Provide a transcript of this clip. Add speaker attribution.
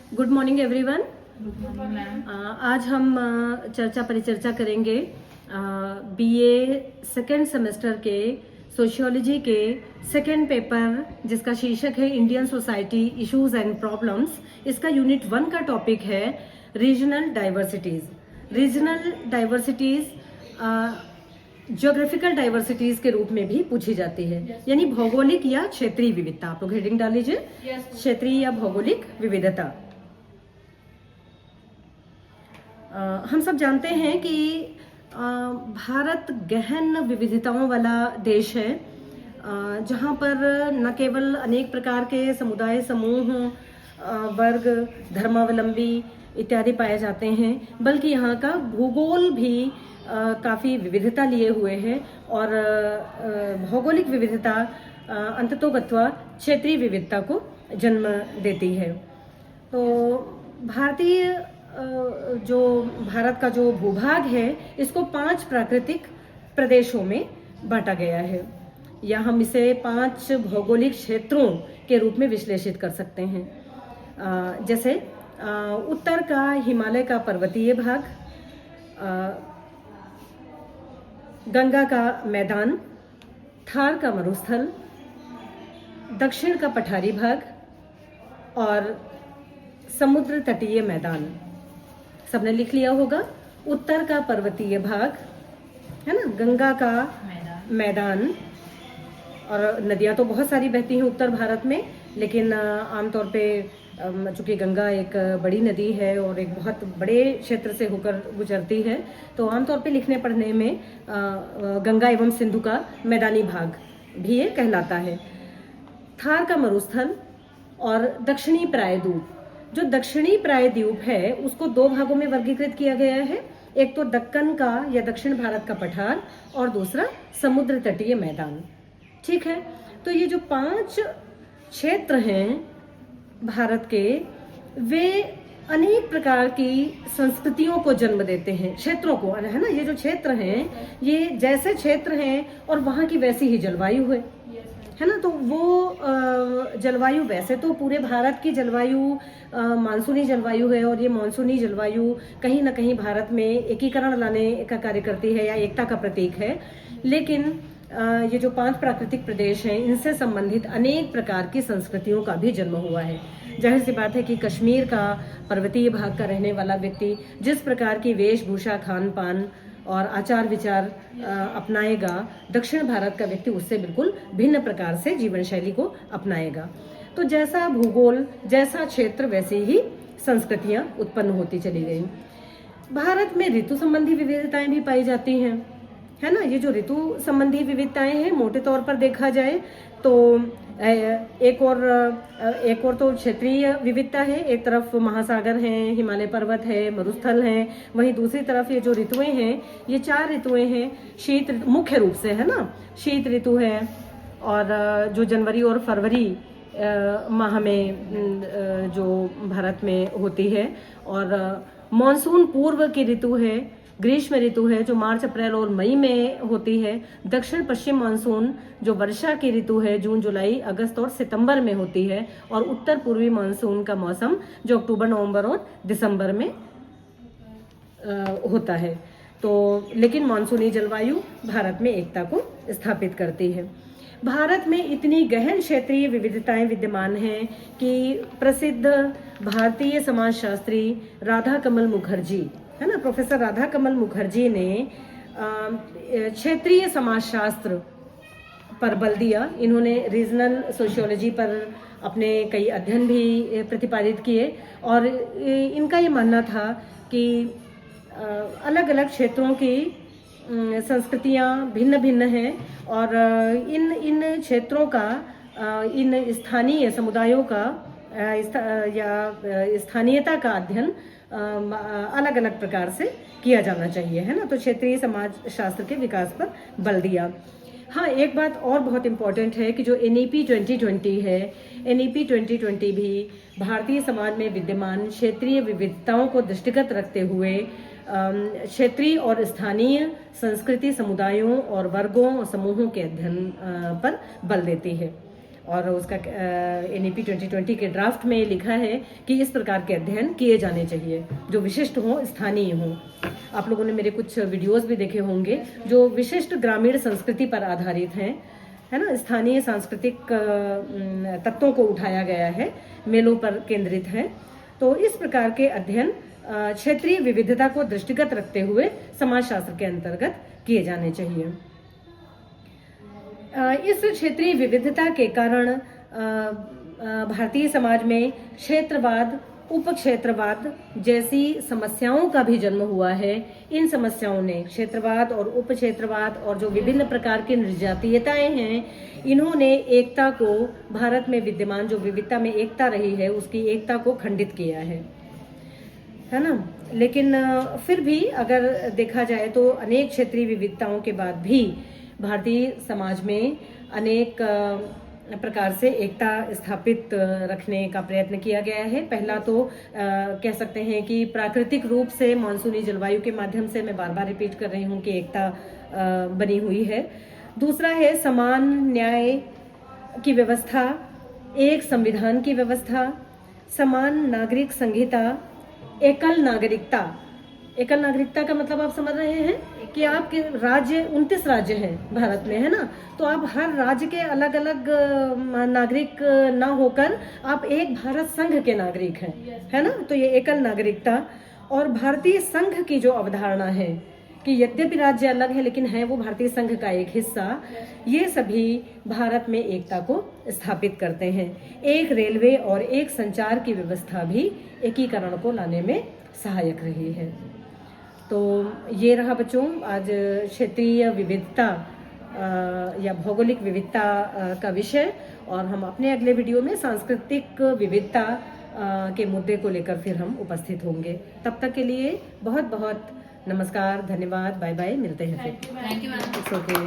Speaker 1: Good morning everyone.
Speaker 2: Good morning ma'am.
Speaker 1: आज हम चर्चा परिचर्चा करेंगे बीए सेकेंड सेमेस्टर के सोशियोलॉजी के सेकेंड पेपर, जिसका शीर्षक है Indian society issues and problems. इसका यूनिट 1 का टॉपिक है regional diversities. Regional diversities geographical diversities के रूप में भी पूछी जाती है, यानी भौगोलिक या क्षेत्रीय विविधता। आप लोग हेडिंग डाल लीजिए, क्षेत्रीय या भौगोलिक विविधता। हम सब जानते हैं कि भारत गहन विविधताओं वाला देश है, जहाँ पर न केवल अनेक प्रकार के समुदाय, समूह, वर्ग, धर्मावलंबी इत्यादि पाए जाते हैं, बल्कि यहाँ का भूगोल भी काफ़ी विविधता लिए हुए है। और भौगोलिक विविधता अंततोगत्वा क्षेत्रीय विविधता को जन्म देती है। तो जो भारत का जो भूभाग है, इसको 5 प्राकृतिक प्रदेशों में बांटा गया है, या हम इसे 5 भौगोलिक क्षेत्रों के रूप में विश्लेषित कर सकते हैं। जैसे उत्तर का हिमालय का पर्वतीय भाग, गंगा का मैदान, थार का मरुस्थल, दक्षिण का पठारी भाग और समुद्र तटीय मैदान। सबने लिख लिया होगा। उत्तर का पर्वतीय भाग है ना, गंगा का मैदान, और नदियां तो बहुत सारी बहती हैं उत्तर भारत में, लेकिन आमतौर पे चूंकि गंगा एक बड़ी नदी है और एक बहुत बड़े क्षेत्र से होकर गुजरती है, तो आमतौर पे लिखने पढ़ने में गंगा एवं सिंधु का मैदानी भाग भी ये कहलाता है। थार का मरुस्थल और दक्षिणी प्रायद्वीप। जो दक्षिणी प्रायद्वीप है उसको 2 भागों में वर्गीकृत किया गया है। एक तो दक्कन का या दक्षिण भारत का पठार, और दूसरा समुद्र तटीय मैदान। ठीक है, तो ये जो 5 क्षेत्र हैं भारत के, वे अनेक प्रकार की संस्कृतियों को जन्म देते हैं। क्षेत्रों को, है ना, ये जो क्षेत्र हैं, ये जैसे क्षेत्र हैं और वहाँ की वैसी ही जलवायु है ना। तो वो जलवायु, वैसे तो पूरे भारत की जलवायु मानसूनी जलवायु है, और ये मानसूनी जलवायु कहीं ना कहीं भारत में एकीकरण लाने का कार्य करती है या एकता का प्रतीक है। लेकिन ये जो 5 प्राकृतिक प्रदेश हैं, इनसे संबंधित अनेक प्रकार की संस्कृतियों का भी जन्म हुआ है। जाहिर सी बात है कि कश्मीर का पर्वतीय भाग का रहने वाला व्यक्ति जिस प्रकार की वेशभूषा, खान पान और आचार विचार अपनाएगा, दक्षिण भारत का व्यक्ति उससे बिल्कुल भिन्न प्रकार से जीवन शैली को अपनाएगा। तो जैसा भूगोल, जैसा क्षेत्र, वैसे ही संस्कृतियां उत्पन्न होती चली गई। भारत में ऋतु संबंधी विविधताएं भी पाई जाती हैं, है ना। ये जो ऋतु संबंधी विविधताएं हैं, मोटे तौर पर देखा जाए तो एक और तो क्षेत्रीय विविधता है। एक तरफ महासागर हैं, हिमालय पर्वत है, मरुस्थल हैं, वहीं दूसरी तरफ ये जो ऋतुएं हैं, ये 4 ऋतुएं हैं। शीत मुख्य रूप से, है ना, शीत ऋतु है, और जो जनवरी और फरवरी माह में जो भारत में होती है, और मानसून पूर्व की ऋतु है, ग्रीष्म ऋतु है जो मार्च, अप्रैल और मई में होती है। दक्षिण पश्चिम मानसून जो वर्षा की ऋतु है, जून, जुलाई, अगस्त और सितंबर में होती है। और उत्तर पूर्वी मानसून का मौसम जो अक्टूबर, नवंबर और दिसंबर में होता है। तो लेकिन मानसूनी जलवायु भारत में एकता को स्थापित करती है। भारत में इतनी गहन क्षेत्रीय विविधताएं विद्यमान हैं कि प्रसिद्ध भारतीय समाजशास्त्री राधा कमल मुखर्जी, है ना, प्रोफेसर राधा कमल मुखर्जी ने क्षेत्रीय समाजशास्त्र पर बल दिया। इन्होंने रीजनल सोशियोलॉजी पर अपने कई अध्ययन भी प्रतिपादित किए, और इनका ये मानना था कि अलग अलग क्षेत्रों की संस्कृतियां भिन्न भिन्न हैं, और इन क्षेत्रों का, इन स्थानीय समुदायों का या स्थानीयता का अध्ययन अलग अलग प्रकार से किया जाना चाहिए, है ना। तो क्षेत्रीय समाज शास्त्र के विकास पर बल दिया। हाँ, एक बात और बहुत इम्पोर्टेंट है कि जो NEP 2020 है, NEP 2020 भी भारतीय समाज में विद्यमान क्षेत्रीय विविधताओं को दृष्टिगत रखते हुए क्षेत्रीय और स्थानीय संस्कृति, समुदायों और वर्गों और समूहों के अध्ययन पर बल देती है। और उसका NEP 2020 के ड्राफ्ट में लिखा है कि इस प्रकार के अध्ययन किए जाने चाहिए जो विशिष्ट हों, स्थानीय हों। आप लोगों ने मेरे कुछ वीडियोस भी देखे होंगे जो विशिष्ट ग्रामीण संस्कृति पर आधारित हैं, है ना। स्थानीय सांस्कृतिक तत्वों को उठाया गया है, मेलों पर केंद्रित है। तो इस प्रकार के अध्ययन क्षेत्रीय विविधता को दृष्टिगत रखते हुए समाजशास्त्र के अंतर्गत किए जाने चाहिए। इस क्षेत्रीय विविधता के कारण भारतीय समाज में क्षेत्रवाद, उपक्षेत्रवाद जैसी समस्याओं का भी जन्म हुआ है। इन समस्याओं ने क्षेत्रवाद और उपक्षेत्रवाद और जो विभिन्न प्रकार की निर्जातीयताएं हैं, इन्होंने एकता को, भारत में विद्यमान जो विविधता में एकता रही है उसकी एकता को खंडित किया है ना। लेकिन फिर भी अगर देखा जाए तो अनेक क्षेत्रीय विविधताओं के बाद भी भारतीय समाज में अनेक प्रकार से एकता स्थापित रखने का प्रयत्न किया गया है। पहला तो कह सकते हैं कि प्राकृतिक रूप से मानसूनी जलवायु के माध्यम से, मैं बार बार रिपीट कर रही हूँ कि एकता बनी हुई है। दूसरा है समान न्याय की व्यवस्था, एक संविधान की व्यवस्था, समान नागरिक संहिता, एकल नागरिकता। एकल नागरिकता का मतलब आप समझ रहे हैं कि आपके राज्य 29 राज्य हैं भारत में, है ना। तो आप हर राज्य के अलग अलग नागरिक ना होकर आप एक भारत संघ के नागरिक हैं, है ना। तो ये एकल नागरिकता। और भारतीय संघ की जो अवधारणा है कि यद्यपि राज्य अलग है लेकिन है वो भारतीय संघ का एक हिस्सा, ये सभी भारत में एकता को स्थापित करते हैं। एक रेलवे और एक संचार की व्यवस्था भी एकीकरण को लाने में सहायक रही है। तो ये रहा बच्चों आज क्षेत्रीय विविधता या भौगोलिक विविधता का विषय। और हम अपने अगले वीडियो में सांस्कृतिक विविधता के मुद्दे को लेकर फिर हम उपस्थित होंगे। तब तक के लिए बहुत बहुत नमस्कार, धन्यवाद, बाय बाय, मिलते हैं फिर।
Speaker 2: Thank you ma'am.
Speaker 1: It's okay.